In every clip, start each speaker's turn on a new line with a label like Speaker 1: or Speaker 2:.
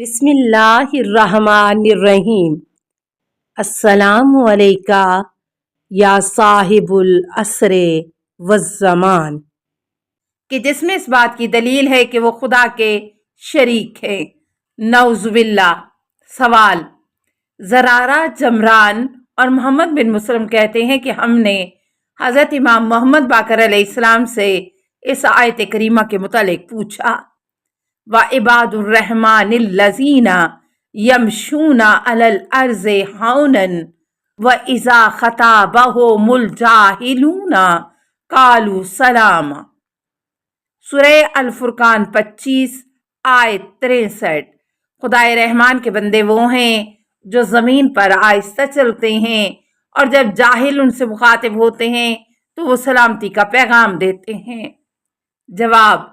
Speaker 1: بسم اللہ الرحمن الرحیم۔ السلام علیکہ یا صاحب العصر والزمان، کہ جس میں اس بات کی دلیل ہے کہ وہ خدا کے شریک ہے۔ نعوذ باللہ۔ سوال: زرارہ جمران اور محمد بن مسلم کہتے ہیں کہ ہم نے حضرت امام محمد باقر علیہ السلام سے اس آیت کریمہ کے متعلق پوچھا، وَعِبَادُ الرَّحْمَٰنِ الَّذِينَ يَمْشُونَ عَلَى الْأَرْضِ هَوْنًا وَإِذَا خَاطَبَهُمُ الْجَاهِلُونَ قَالُوا سَلَامًا۔ سورہ الفرقان 25 آیت 63۔ خدائے رحمان کے بندے وہ ہیں جو زمین پر آہستہ چلتے ہیں اور جب جاہل ان سے مخاطب ہوتے ہیں تو وہ سلامتی کا پیغام دیتے ہیں۔ جواب: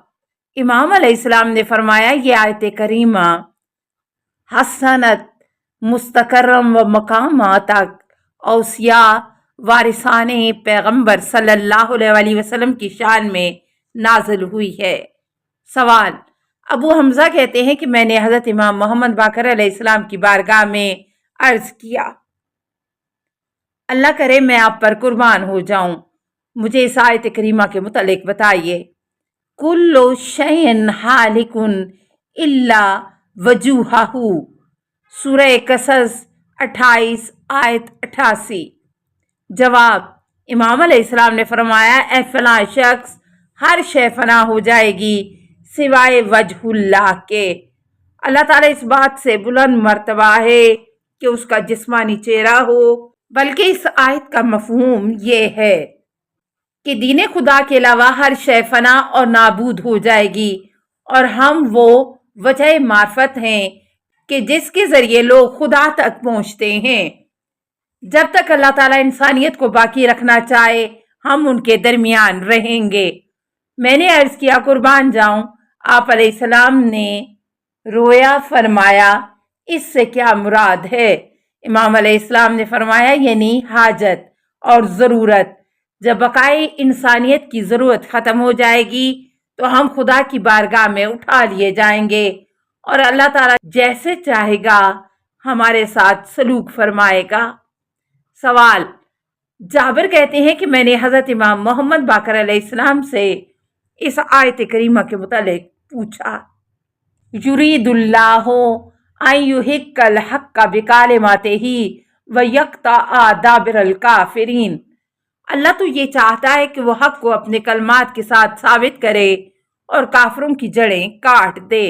Speaker 1: امام علیہ السلام نے فرمایا، یہ آیت کریمہ حسنت مستقرم و مقامہ تک اوصیاء وارثان پیغمبر صلی اللہ علیہ وسلم کی شان میں نازل ہوئی ہے۔ سوال: ابو حمزہ کہتے ہیں کہ میں نے حضرت امام محمد باقر علیہ السلام کی بارگاہ میں عرض کیا، اللہ کرے میں آپ پر قربان ہو جاؤں، مجھے اس آیت کریمہ کے متعلق بتائیے۔ کل شیء ہالک الا وجوہہ، سورہ قصص 28 آیت 88۔ جواب: امام علیہ السلام نے فرمایا، اے فلاں شخص، ہر شے فنا ہو جائے گی سوائے وجہ اللہ کے۔ اللہ تعالیٰ اس بات سے بلند مرتبہ ہے کہ اس کا جسمانی چہرہ ہو، بلکہ اس آیت کا مفہوم یہ ہے کہ دین خدا کے علاوہ ہر شے فنا اور نابود ہو جائے گی، اور ہم وہ وجہ معرفت ہیں کہ جس کے ذریعے لوگ خدا تک پہنچتے ہیں۔ جب تک اللہ تعالیٰ انسانیت کو باقی رکھنا چاہے ہم ان کے درمیان رہیں گے۔ میں نے عرض کیا، قربان جاؤں، آپ علیہ السلام نے رویا فرمایا، اس سے کیا مراد ہے؟ امام علیہ السلام نے فرمایا، یعنی حاجت اور ضرورت۔ جب بقائے انسانیت کی ضرورت ختم ہو جائے گی تو ہم خدا کی بارگاہ میں اٹھا لیے جائیں گے اور اللہ تعالیٰ جیسے چاہے گا ہمارے ساتھ سلوک فرمائے گا۔ سوال: جابر کہتے ہیں کہ میں نے حضرت امام محمد باقر علیہ السلام سے اس آیت کریمہ کے متعلق پوچھا، یرید اللہ ان یحق الحق بکلماتہ ویقطع دابر الکافرین۔ اللہ تو یہ چاہتا ہے کہ وہ حق کو اپنے کلمات کے ساتھ ثابت کرے اور کافروں کی جڑیں کاٹ دے۔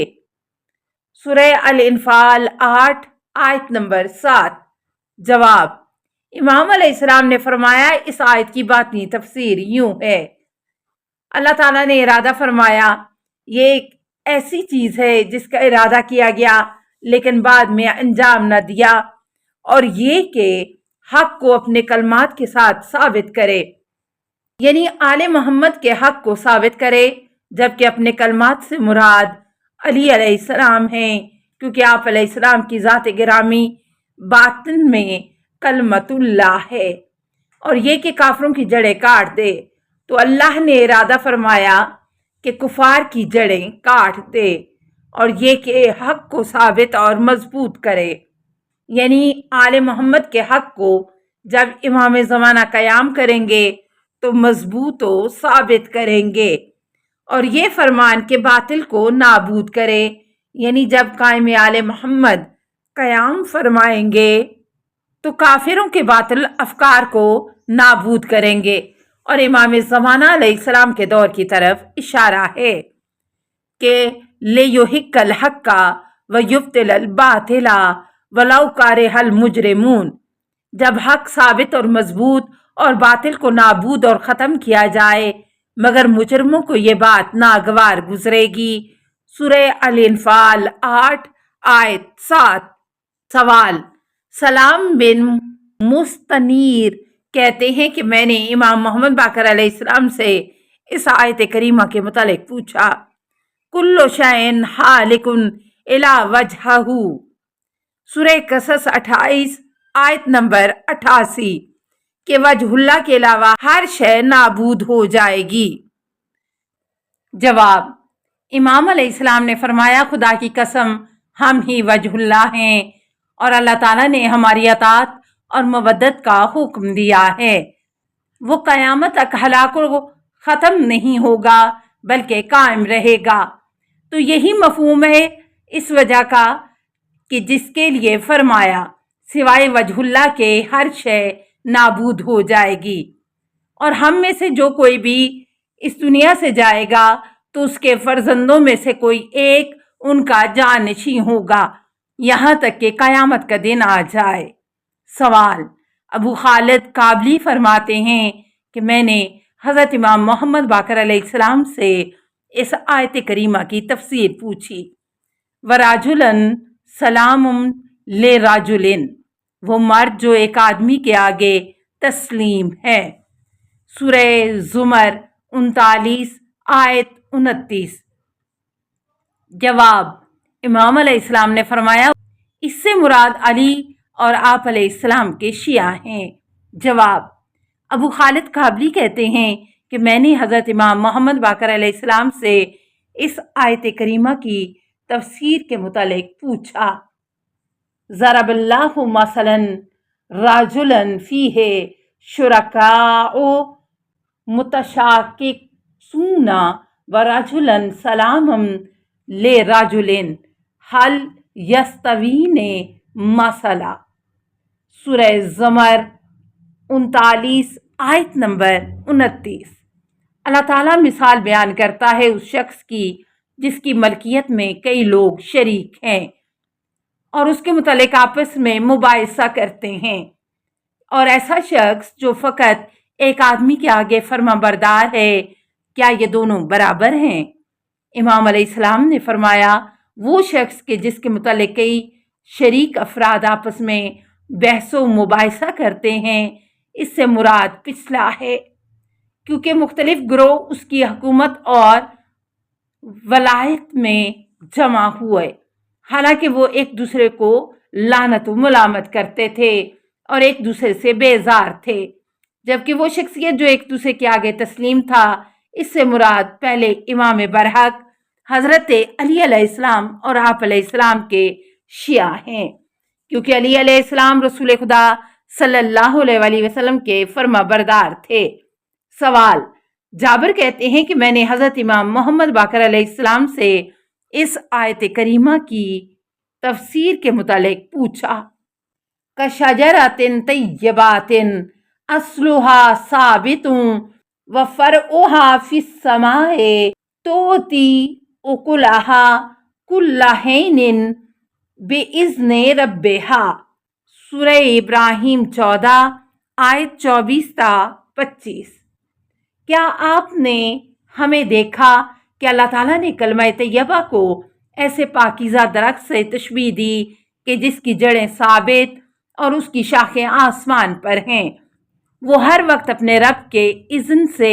Speaker 1: سورہ الانفال 8 آیت نمبر 7۔ جواب: امام علیہ السلام نے فرمایا، اس آیت کی باطنی تفسیر یوں ہے، اللہ تعالیٰ نے ارادہ فرمایا، یہ ایک ایسی چیز ہے جس کا ارادہ کیا گیا لیکن بعد میں انجام نہ دیا، اور یہ کہ حق کو اپنے کلمات کے ساتھ ثابت کرے، یعنی آل محمد کے حق کو ثابت کرے، جبکہ اپنے کلمات سے مراد علی علیہ السلام ہیں، کیونکہ آپ علیہ السلام کی ذات گرامی باطن میں کلمت اللہ ہے، اور یہ کہ کافروں کی جڑیں کاٹ دے، تو اللہ نے ارادہ فرمایا کہ کفار کی جڑیں کاٹ دے، اور یہ کہ حق کو ثابت اور مضبوط کرے، یعنی آل محمد کے حق کو جب امام زمانہ قیام کریں گے تو مضبوط و ثابت کریں گے، اور یہ فرمان کہ باطل کو نابود کرے، یعنی جب قائم آل محمد قیام فرمائیں گے تو کافروں کے باطل افکار کو نابود کریں گے، اور امام زمانہ علیہ السلام کے دور کی طرف اشارہ ہے کہ لِیُحِقَّ الْحَقَّ وَیُبْطِلَ الْبَاطِلَ وَلَوْ کَرِہَ الْمُجْرِمُونَ۔ جب حق ثابت اور مضبوط اور باطل کو نابود اور ختم کیا جائے مگر مجرموں کو یہ بات ناگوار گزرے گی۔ سورہ الانفال 8 آیت 7۔ سوال: سلام بن مستنیر کہتے ہیں کہ میں نے امام محمد باقر علیہ السلام سے اس آیت کریمہ کے متعلق پوچھا، کل شیء ہالک الا وجہہ، سورہ قصص 28 آیت نمبر 88، کہ وجہ اللہ کے علاوہ ہر شے نابود ہو جائے گی۔ جواب: امام علیہ السلام نے فرمایا، خدا کی قسم ہم ہی وجہ اللہ ہیں اور اللہ تعالیٰ نے ہماری اطاعت اور مودت کا حکم دیا ہے۔ وہ قیامت تک ہلاک و ختم نہیں ہوگا بلکہ قائم رہے گا۔ تو یہی مفہوم ہے اس وجہ کا کہ جس کے لیے فرمایا سوائے وجہ اللہ کے ہر شے نابود ہو جائے گی، اور ہم میں سے جو کوئی بھی اس دنیا سے جائے گا تو اس کے فرزندوں میں سے کوئی ایک ان کا جانشین ہوگا یہاں تک کہ قیامت کا دن آ جائے۔ سوال: ابو خالد کابلی فرماتے ہیں کہ میں نے حضرت امام محمد باقر علیہ السلام سے اس آیت کریمہ کی تفسیر پوچھی۔ وَرَجُلًا سَلَامٌ لِرَجُلٍ، وہ مرد جو ایک آدمی کے آگے تسلیم ہے۔ سورہ زمر 39 آیت 29۔ جواب: امام علیہ السلام نے فرمایا اس سے مراد علی اور آپ علیہ السلام کے شیعہ ہیں۔ جواب: ابو خالد کابلی کہتے ہیں کہ میں نے حضرت امام محمد باقر علیہ السلام سے اس آیت کریمہ کی تفسیر کے متعلق پوچھا۔ ضرب اللہ مثلا رجلا فیہ شرکاء متشاکسون ورجلا سلاما لرجل هل یستویان مثلا۔ سورہ زمر 39 آیت نمبر 29۔ اللہ تعالیٰ مثال بیان کرتا ہے اس شخص کی جس کی ملکیت میں کئی لوگ شریک ہیں اور اس کے متعلق آپس میں مباحثہ کرتے ہیں، اور ایسا شخص جو فقط ایک آدمی کے آگے فرما بردار ہے، کیا یہ دونوں برابر ہیں؟ امام علیہ السلام نے فرمایا وہ شخص کے جس کے متعلق کئی شریک افراد آپس میں بحث و مباحثہ کرتے ہیں، اس سے مراد پچھلا ہے، کیونکہ مختلف گروہ اس کی حکومت اور ولایت میں جمع ہوئے، حالانکہ وہ ایک دوسرے کو لعنت و ملامت کرتے تھے اور ایک دوسرے سے بیزار تھے، جبکہ وہ شخصیت جو ایک دوسرے کے آگے تسلیم تھا، اس سے مراد پہلے امام برحق حضرت علی علیہ السلام اور آپ علیہ السلام کے شیعہ ہیں، کیونکہ علی علیہ السلام رسول خدا صلی اللہ علیہ وآلہ وسلم کے فرما بردار تھے۔ سوال: جابر کہتے ہیں کہ میں نے حضرت امام محمد باقر علیہ السلام سے اس آیت کریمہ کی تفسیر کے متعلق پوچھا۔ کَشَجَرَةٍ طَیِّبَةٍ أَصْلُهَا ثَابِتٌ وَفَرْعُهَا فِی السَّمَاءِ تُؤْتِی أُکُلَهَا کُلَّ حِینٍ بِإِذْنِ رَبِّهَا۔ سورہ ابراہیم 14 آیت 24 تا 25۔ کیا آپ نے ہمیں دیکھا کہ اللہ تعالیٰ نے کلمہ طیبہ کو ایسے پاکیزہ درخت سے تشبیہ دی کہ جس کی جڑیں ثابت اور اس کی شاخیں آسمان پر ہیں، وہ ہر وقت اپنے رب کے اذن سے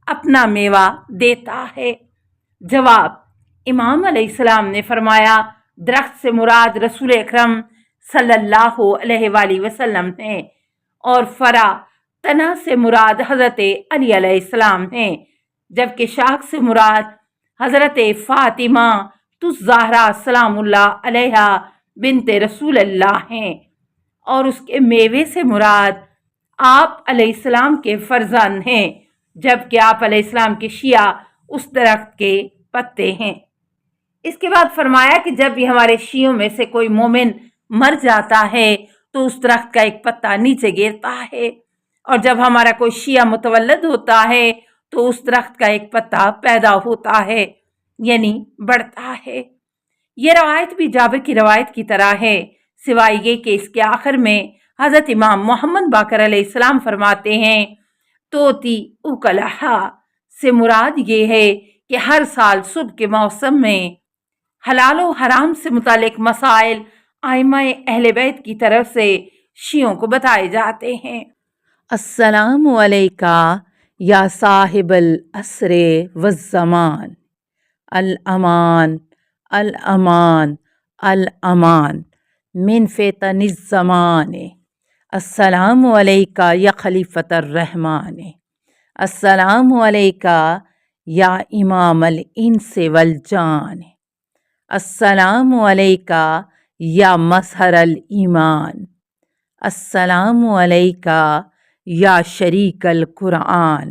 Speaker 1: اپنا میوہ دیتا ہے۔ جواب: امام علیہ السلام نے فرمایا درخت سے مراد رسول اکرم صلی اللہ علیہ وآلہ وسلم ہیں، اور فرع تنا سے مراد حضرت علی علیہ السلام ہیں، جبکہ شاخ سے مراد حضرت فاطمہ الزہرا سلام اللہ علیہا بنت رسول اللہ ہیں، اور اس کے میوے سے مراد آپ علیہ السلام کے فرزند ہیں، جبکہ آپ علیہ السلام کے شیعہ اس درخت کے پتے ہیں۔ اس کے بعد فرمایا کہ جب بھی ہمارے شیعوں میں سے کوئی مومن مر جاتا ہے تو اس درخت کا ایک پتا نیچے گرتا ہے، اور جب ہمارا کوئی شیعہ متولد ہوتا ہے تو اس درخت کا ایک پتا پیدا ہوتا ہے، یعنی بڑھتا ہے۔ یہ روایت بھی جابر کی روایت کی طرح ہے، سوائے یہ کہ اس کے آخر میں حضرت امام محمد باقر علیہ السلام فرماتے ہیں توتی اکلہا سے مراد یہ ہے کہ ہر سال صبح کے موسم میں حلال و حرام سے متعلق مسائل ائمہ اہل بیت کی طرف سے شیعوں کو بتائے جاتے ہیں۔ السلام علیکہ یا صاحب العصر والزمان، الامان الامان الامان من فتن الزمان، السلام علیکہ یا خلیفۃ الرحمن، السلام علیکہ یا امام الانس والجان، السلام علیکہ یا مظہر الایمان، السلام علیکہ یا شریک القرآن،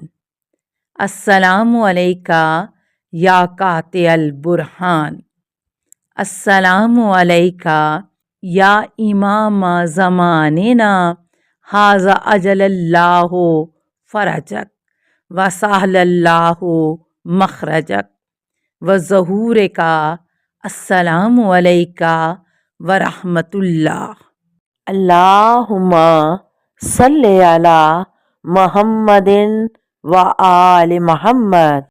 Speaker 1: السلام علیکہ یا قاطع البرہان، السلام علیکہ یا امام زماننا، ھذا اجل اللہ فرجک وسہل اللہ مخرجک وظہورک، السلام علیکہ ورحمۃ اللہ۔ اللہم صلی علی محمد و آل محمد۔